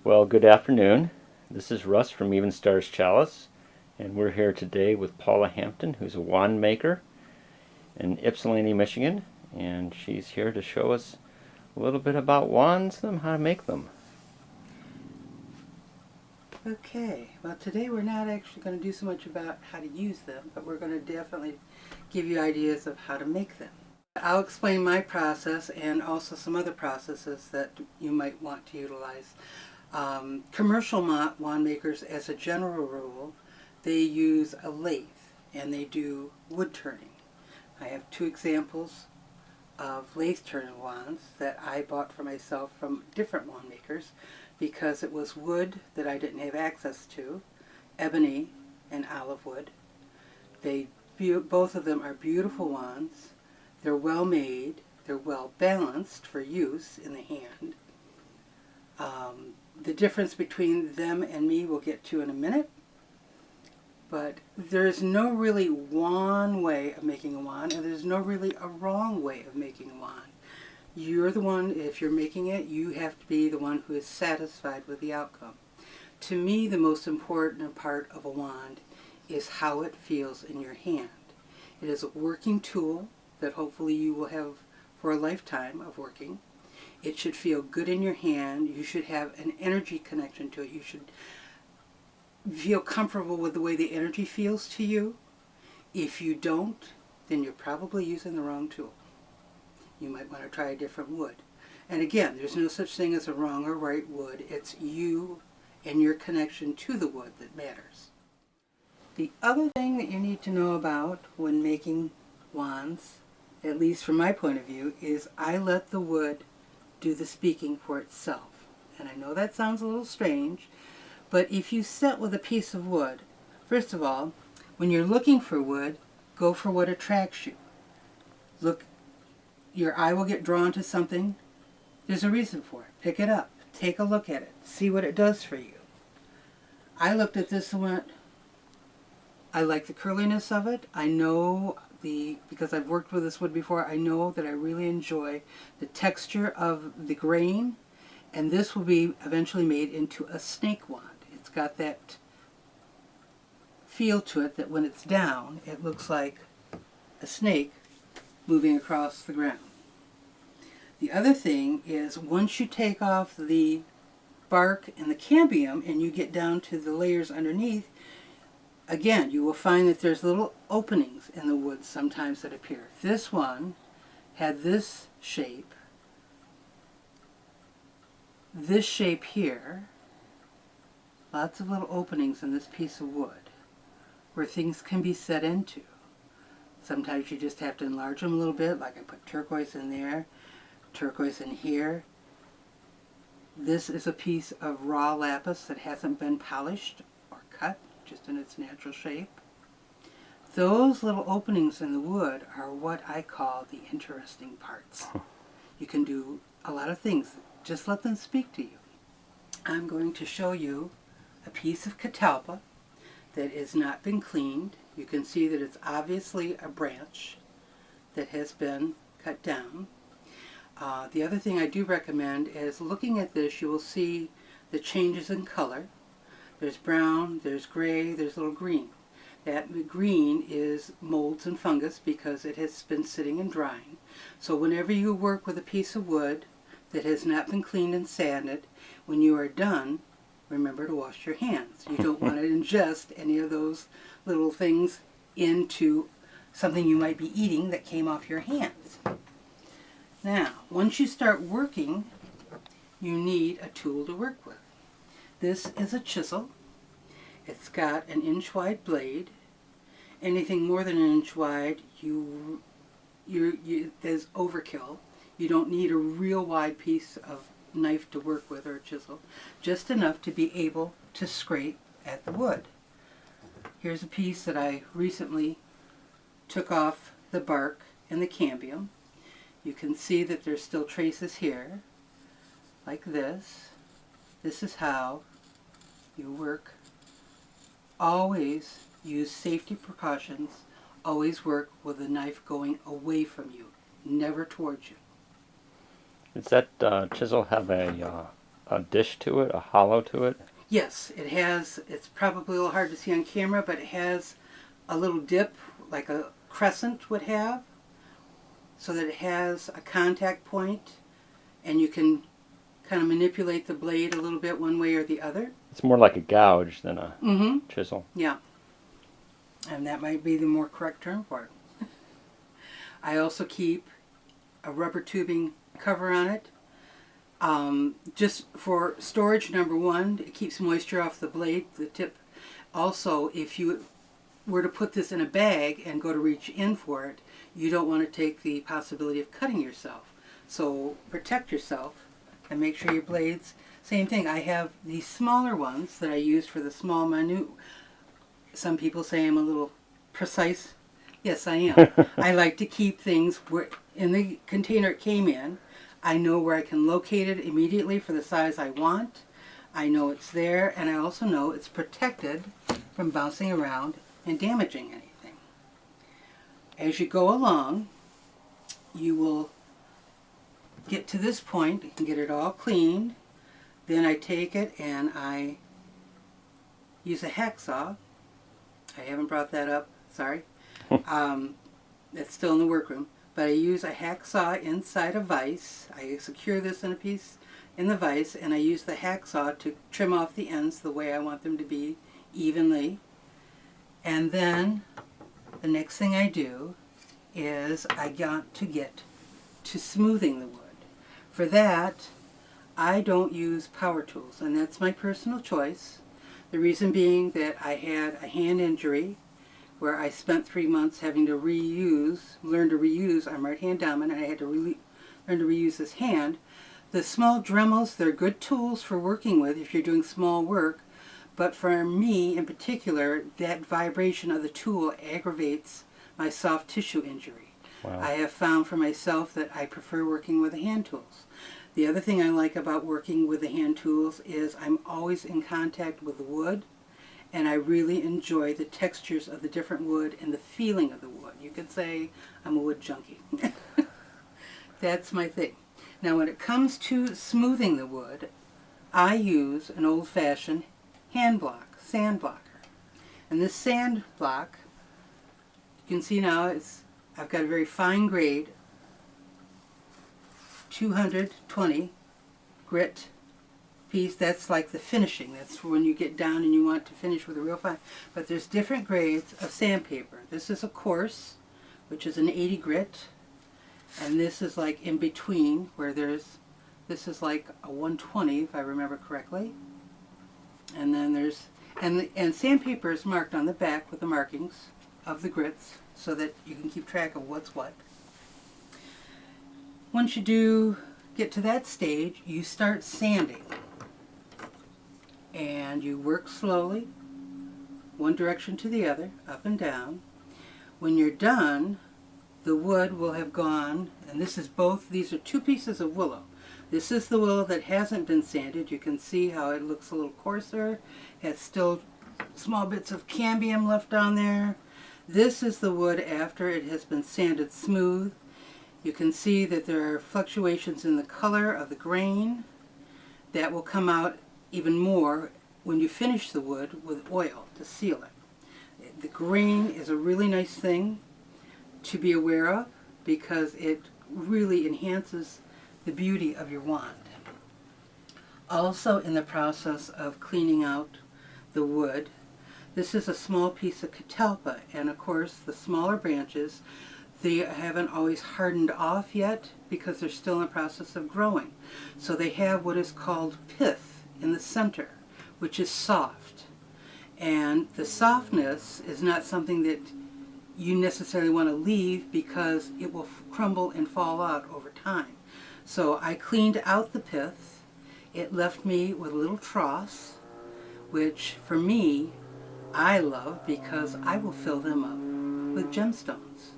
Well, good afternoon. This is Russ from Evenstar's Chalice, and we're here today with Paula Hampton, who's a wand maker in Ypsilanti, Michigan, and she's here to show us a little bit about wands and how to make them. Okay, well today we're not actually going to do so much about how to use them, but we're going to definitely give you ideas of how to make them. I'll explain my process and also some other processes that you might want to utilize. Commercial wand makers, as a general rule, they use a lathe and they do wood turning. I have two examples of lathe turning wands that I bought for myself from different wand makers because it was wood that I didn't have access to, ebony and olive wood. Both of them are beautiful wands. They're well made, they're well balanced for use in the hand. The difference between them and me we'll get to in a minute, but there's no really one way of making a wand, and there's no really a wrong way of making a wand. You're the one, if you're making it, you have to be the one who is satisfied with the outcome. To me, the most important part of a wand is how it feels in your hand. It is a working tool that hopefully you will have for a lifetime of working. It should feel good in your hand. You should have an energy connection to it. You should feel comfortable with the way the energy feels to you. If you don't, then you're probably using the wrong tool. You might want to try a different wood. And again, there's no such thing as a wrong or right wood. It's you and your connection to the wood that matters. The other thing that you need to know about when making wands, at least from my point of view, is I let the wood do the speaking for itself. And I know that sounds a little strange, but if you set with a piece of wood, first of all, when you're looking for wood, go for what attracts you. Look, your eye will get drawn to something. There's a reason for it. Pick it up. Take a look at it. See what it does for you. I looked at this and went, I like the curliness of it. I know because I've worked with this wood before, I know that I really enjoy the texture of the grain, and this will be eventually made into a snake wand. It's got that feel to it that when it's down, it looks like a snake moving across the ground. The other thing is once you take off the bark and the cambium and you get down to the layers underneath, again, you will find that there's little openings in the wood sometimes that appear. This one had this shape here, lots of little openings in this piece of wood where things can be set into. Sometimes you just have to enlarge them a little bit, like I put turquoise in there, turquoise in here. This is a piece of raw lapis that hasn't been polished or cut, just in its natural shape. Those little openings in the wood are what I call the interesting parts. You can do a lot of things. Just let them speak to you. I'm going to show you a piece of catalpa that has not been cleaned. You can see that it's obviously a branch that has been cut down. The other thing I do recommend is looking at this, you will see the changes in color. There's brown, there's gray, there's a little green. That green is molds and fungus because it has been sitting and drying. So whenever you work with a piece of wood that has not been cleaned and sanded, when you are done, remember to wash your hands. You don't want to ingest any of those little things into something you might be eating that came off your hands. Now, once you start working, you need a tool to work with. This is a chisel. It's got an inch wide blade. Anything more than an inch wide, there's overkill. You don't need a real wide piece of knife to work with or a chisel, just enough to be able to scrape at the wood. Here's a piece that I recently took off the bark and the cambium. You can see that there's still traces here, like this. This is how you work. Always use safety precautions. Always work with the knife going away from you, never towards you. Does that chisel have a a dish to it, a hollow to it? Yes, it has. It's probably a little hard to see on camera, but it has a little dip like a crescent would have, so that it has a contact point, and you can kind of manipulate the blade a little bit one way or the other. It's more like a gouge than a chisel. Yeah, and that might be the more correct term for it. I also keep a rubber tubing cover on it, just for storage, number one. It keeps moisture off the blade, the tip. Also, if you were to put this in a bag and go to reach in for it, you don't want to take the possibility of cutting yourself. So protect yourself and make sure your blades, same thing. I have these smaller ones that I use for the small minute. Some people say I'm a little precise. Yes, I am. I like to keep things where in the container it came in. I know where I can locate it immediately for the size I want. I know it's there, and I also know it's protected from bouncing around and damaging anything. As you go along, you will get to this point and get it all cleaned. Then I take it and I use a hacksaw. I haven't brought that up, sorry. It's still in the workroom. But I use a hacksaw inside a vise. I secure this in a piece in the vise, and I use the hacksaw to trim off the ends the way I want them to be, evenly. And then the next thing I do is I got to get to smoothing the wood. For that, I don't use power tools, and that's my personal choice. The reason being that I had a hand injury where I spent 3 months having to learn to reuse. I'm right-hand dominant. I had to learn to reuse this hand. The small Dremels, they're good tools for working with if you're doing small work, but for me in particular, that vibration of the tool aggravates my soft tissue injury. Wow. I have found for myself that I prefer working with the hand tools. The other thing I like about working with the hand tools is I'm always in contact with the wood, and I really enjoy the textures of the different wood and the feeling of the wood. You could say I'm a wood junkie. That's my thing. Now when it comes to smoothing the wood, I use an old-fashioned hand block, sand blocker. And this sand block, you can see now I've got a very fine grade 220 grit piece. That's like the finishing. That's when you get down and you want to finish with a real fine. But there's different grades of sandpaper. This is a coarse, which is an 80 grit, and this is like in between, where this is like a 120 if I remember correctly. And then there's and sandpaper is marked on the back with the markings of the grits so that you can keep track of what's what. Once you get to that stage, you start sanding. And you work slowly, one direction to the other, up and down. When you're done, the wood will have gone, and these are two pieces of willow. This is the willow that hasn't been sanded. You can see how it looks a little coarser. It has still small bits of cambium left on there. This is the wood after it has been sanded smooth. You can see that there are fluctuations in the color of the grain. That will come out even more when you finish the wood with oil to seal it. The grain is a really nice thing to be aware of because it really enhances the beauty of your wand. Also in the process of cleaning out the wood, this is a small piece of catalpa, and of course the smaller branches, they haven't always hardened off yet because they're still in the process of growing. So they have what is called pith in the center, which is soft. And the softness is not something that you necessarily want to leave because it will crumble and fall out over time. So I cleaned out the pith. It left me with a little troughs, which for me, I love because I will fill them up with gemstones.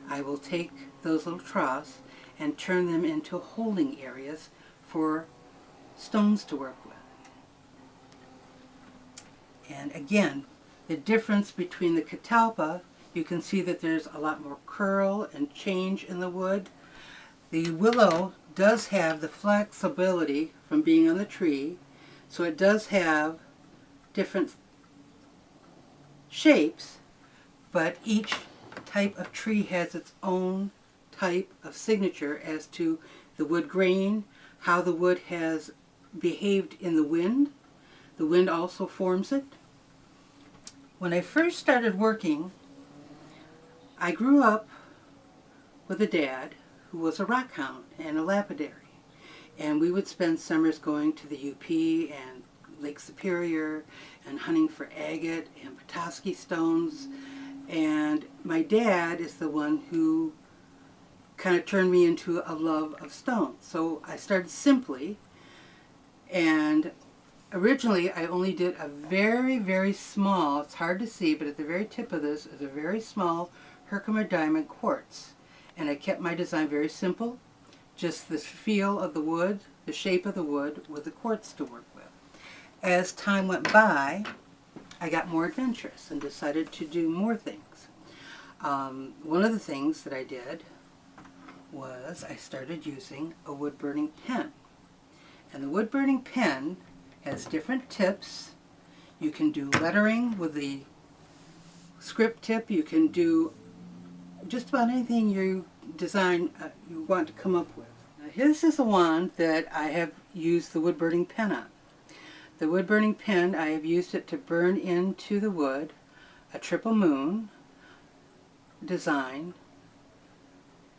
I will take those little troughs and turn them into holding areas for stones to work with. And again, the difference between the catalpa, you can see that there's a lot more curl and change in the wood. The willow does have the flexibility from being on the tree, so it does have different shapes, but each type of tree has its own type of signature as to the wood grain, how the wood has behaved in the wind. The wind also forms it. When I first started working, I grew up with a dad who was a rock hound and a lapidary. And we would spend summers going to the UP and Lake Superior and hunting for agate and Petoskey stones. And my dad is the one who kind of turned me into a love of stones. So I started simply, and originally I only did a very, very small, it's hard to see, but at the very tip of this is a very small Herkimer diamond quartz. And I kept my design very simple, just the feel of the wood, the shape of the wood with the quartz to work with. As time went by, I got more adventurous and decided to do more things. One of the things that I did was I started using a wood burning pen. And the wood burning pen has different tips. You can do lettering with the script tip. You can do just about anything you design you want to come up with. Now, this is a wand that I have used the wood burning pen on. The wood burning pen, I have used it to burn into the wood a triple moon design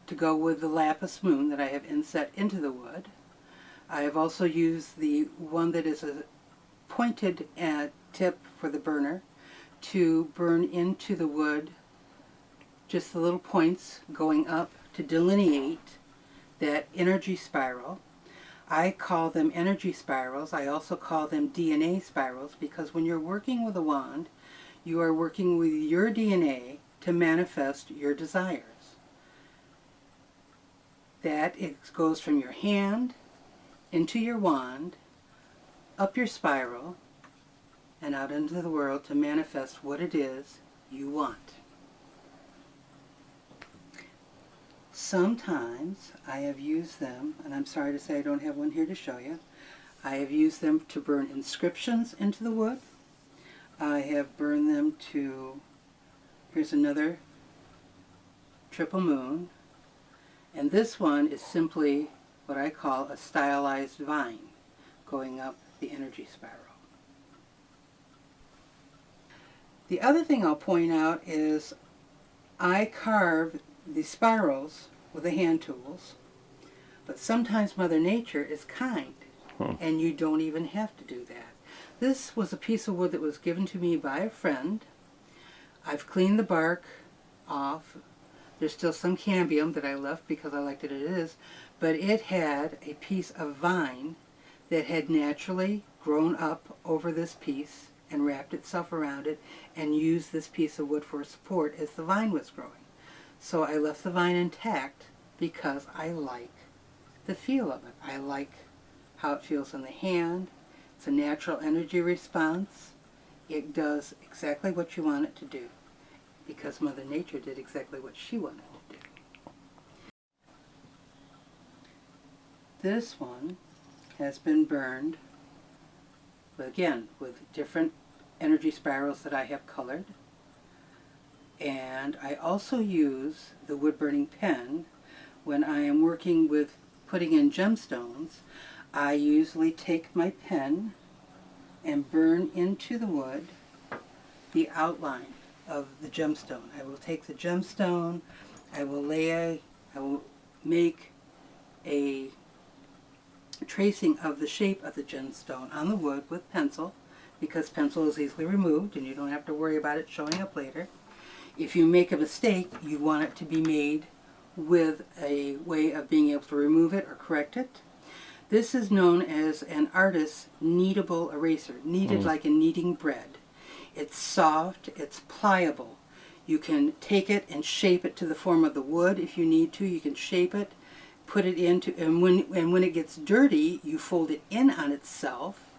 to go with the lapis moon that I have inset into the wood. I have also used the one that is a pointed tip for the burner to burn into the wood, just the little points going up to delineate that energy spiral. I call them energy spirals. I also call them DNA spirals, because when you're working with a wand, you are working with your DNA to manifest your desires. That it goes from your hand into your wand, up your spiral, and out into the world to manifest what it is you want. Sometimes I have used them, and I'm sorry to say I don't have one here to show you, I have used them to burn inscriptions into the wood. I have burned them to, here's another triple moon, and this one is simply what I call a stylized vine going up the energy spiral. The other thing I'll point out is I carve the spirals with the hand tools, but sometimes Mother Nature is kind, and you don't even have to do that. This was a piece of wood that was given to me by a friend. I've cleaned the bark off. There's still some cambium that I left because I liked it as it is, but it had a piece of vine that had naturally grown up over this piece and wrapped itself around it and used this piece of wood for support as the vine was growing. So I left the vine intact because I like the feel of it. I like how it feels in the hand. It's a natural energy response. It does exactly what you want it to do, because Mother Nature did exactly what she wanted to do. This one has been burned, again, with different energy spirals that I have colored. And I also use the wood burning pen when I am working with putting in gemstones. I usually take my pen and burn into the wood the outline of the gemstone. I will take the gemstone, I will make a tracing of the shape of the gemstone on the wood with pencil, because pencil is easily removed and you don't have to worry about it showing up later. If you make a mistake, you want it to be made with a way of being able to remove it or correct it. This is known as an artist's kneadable eraser, kneaded like a kneading bread. It's soft, it's pliable. You can take it and shape it to the form of the wood if you need to. You can shape it, put it into, and when it gets dirty, you fold it in on itself.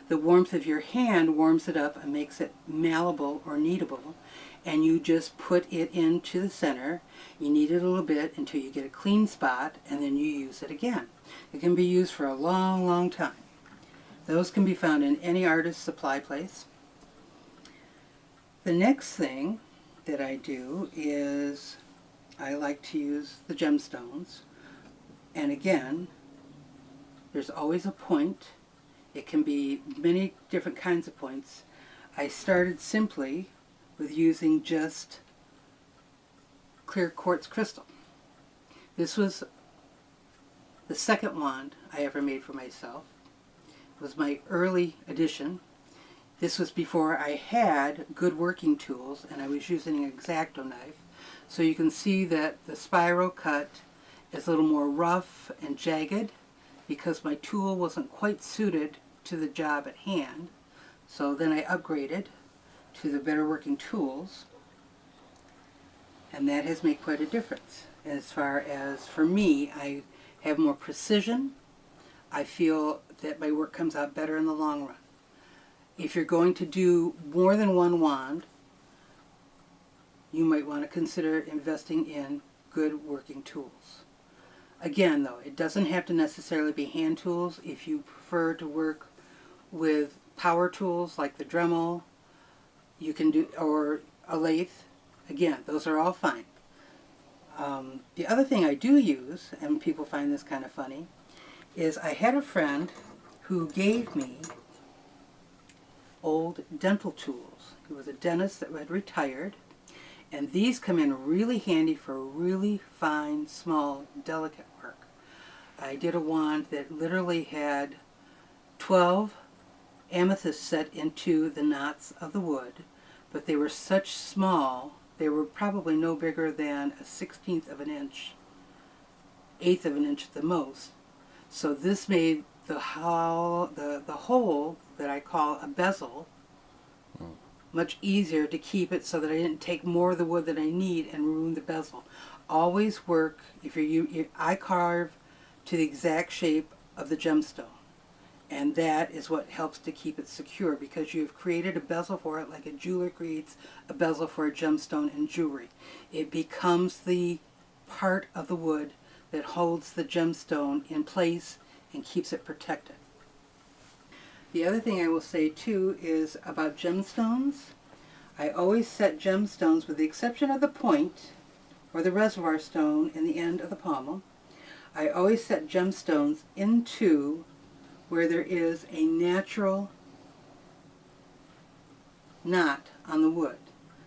The warmth of your hand warms it up and makes it malleable or kneadable. And you just put it into the center. You knead it a little bit until you get a clean spot, and then you use it again. It can be used for a long, long time. Those can be found in any artist's supply place. The next thing that I do is I like to use the gemstones. And again, there's always a point. It can be many different kinds of points. I started simply with using just clear quartz crystal. This was the second wand I ever made for myself. It was my early edition. This was before I had good working tools, and I was using an X-Acto knife. So you can see that the spiral cut is a little more rough and jagged because my tool wasn't quite suited to the job at hand. So then I upgraded to the better working tools, and that has made quite a difference. As far as for me, I have more precision. I feel that my work comes out better in the long run. If you're going to do more than one wand, you might want to consider investing in good working tools. Again, though, it doesn't have to necessarily be hand tools. If you prefer to work with power tools like the Dremel, you can do, or a lathe. Again, those are all fine. The other thing I do use, and people find this kind of funny, is I had a friend who gave me old dental tools. He was a dentist that had retired, and these come in really handy for really fine, small, delicate work. I did a wand that literally had 12 amethysts set into the knots of the wood, but they were such small, they were probably no bigger than a 1/16 of an inch, 1/8 of an inch at the most. So this made the hole that I call a bezel much easier to keep it, so that I didn't take more of the wood than I need and ruin the bezel. Always work, I carve to the exact shape of the gemstone, and that is what helps to keep it secure, because you've created a bezel for it like a jeweler creates a bezel for a gemstone in jewelry. It becomes the part of the wood that holds the gemstone in place and keeps it protected. The other thing I will say too is about gemstones. I always set gemstones, with the exception of the point or the reservoir stone in the end of the pommel, I always set gemstones into where there is a natural knot on the wood.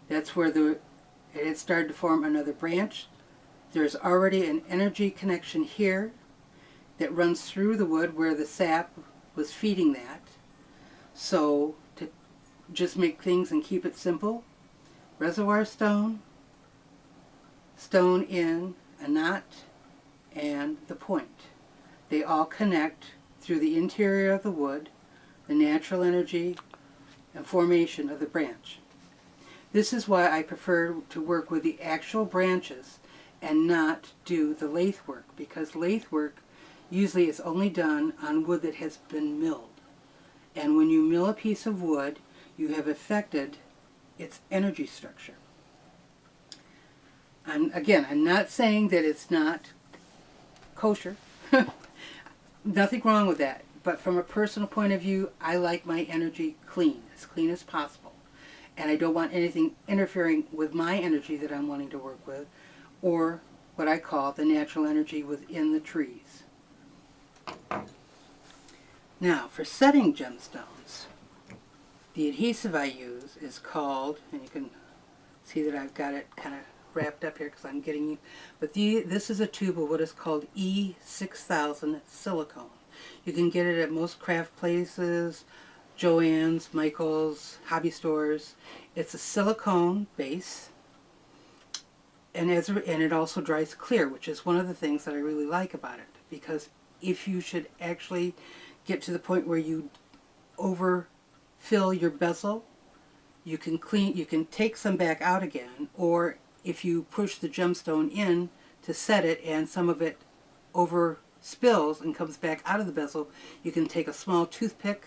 That's where it had started to form another branch. There's already an energy connection here that runs through the wood where the sap was feeding that. So to just make things and keep it simple, reservoir stone, stone in, a knot, and the point. They all connect through the interior of the wood, the natural energy and formation of the branch. This is why I prefer to work with the actual branches and not do the lathe work, because lathe work usually is only done on wood that has been milled. And when you mill a piece of wood, you have affected its energy structure. Again, I'm not saying that it's not kosher. Nothing wrong with that. But from a personal point of view, I like my energy clean as possible. And I don't want anything interfering with my energy that I'm wanting to work with, or what I call the natural energy within the trees. Now, for setting gemstones, the adhesive I use is called, and you can see that I've got it kind of wrapped up here because I'm getting you, but this is a tube of what is called E6000 silicone. You can get it at most craft places, Joann's, Michael's, hobby stores. It's a silicone base, and it also dries clear, which is one of the things that I really like about it, because if you should actually get to the point where you overfill your bezel, you can take some back out again, or if you push the gemstone in to set it and some of it over spills and comes back out of the bezel, you can take a small toothpick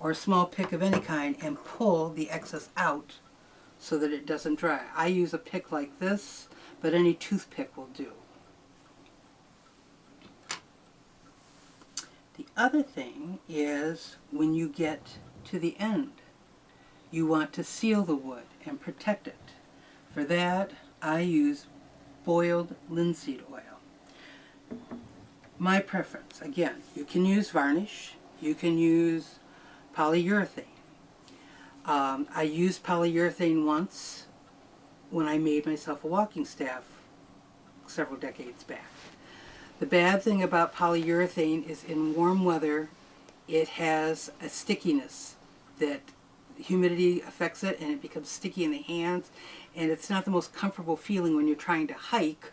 or a small pick of any kind and pull the excess out so that it doesn't dry. I use a pick like this, but any toothpick will do. The other thing is when you get to the end, you want to seal the wood and protect it. For that, I use boiled linseed oil. My preference, again, you can use varnish, you can use polyurethane. I used polyurethane once when I made myself a walking staff several decades back. The bad thing about polyurethane is in warm weather, it has a stickiness that humidity affects it and it becomes sticky in the hands, and it's not the most comfortable feeling when you're trying to hike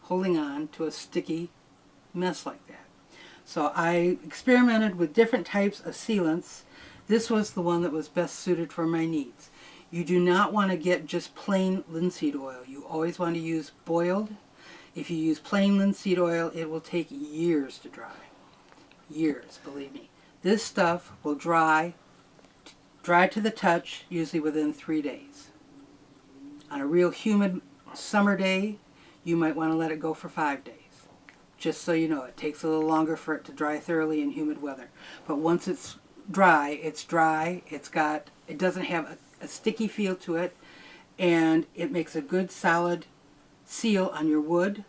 holding on to a sticky mess like that. So I experimented with different types of sealants. This was the one that was best suited for my needs. You do not want to get just plain linseed oil. You always want to use boiled. If you use plain linseed oil, it will take years to dry. Years, believe me. This stuff will dry to the touch, usually within 3 days. On a real humid summer day, you might want to let it go for 5 days. Just so you know, it takes a little longer for it to dry thoroughly in humid weather. But once it's dry, it's dry. It doesn't have a sticky feel to it, and it makes a good solid seal on your wood.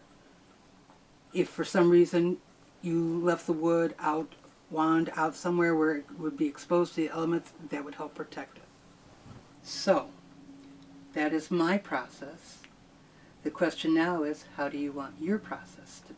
If for some reason you left the wood wand out somewhere where it would be exposed to the elements, that would help protect it. So, that is my process. The question now is, how do you want your process to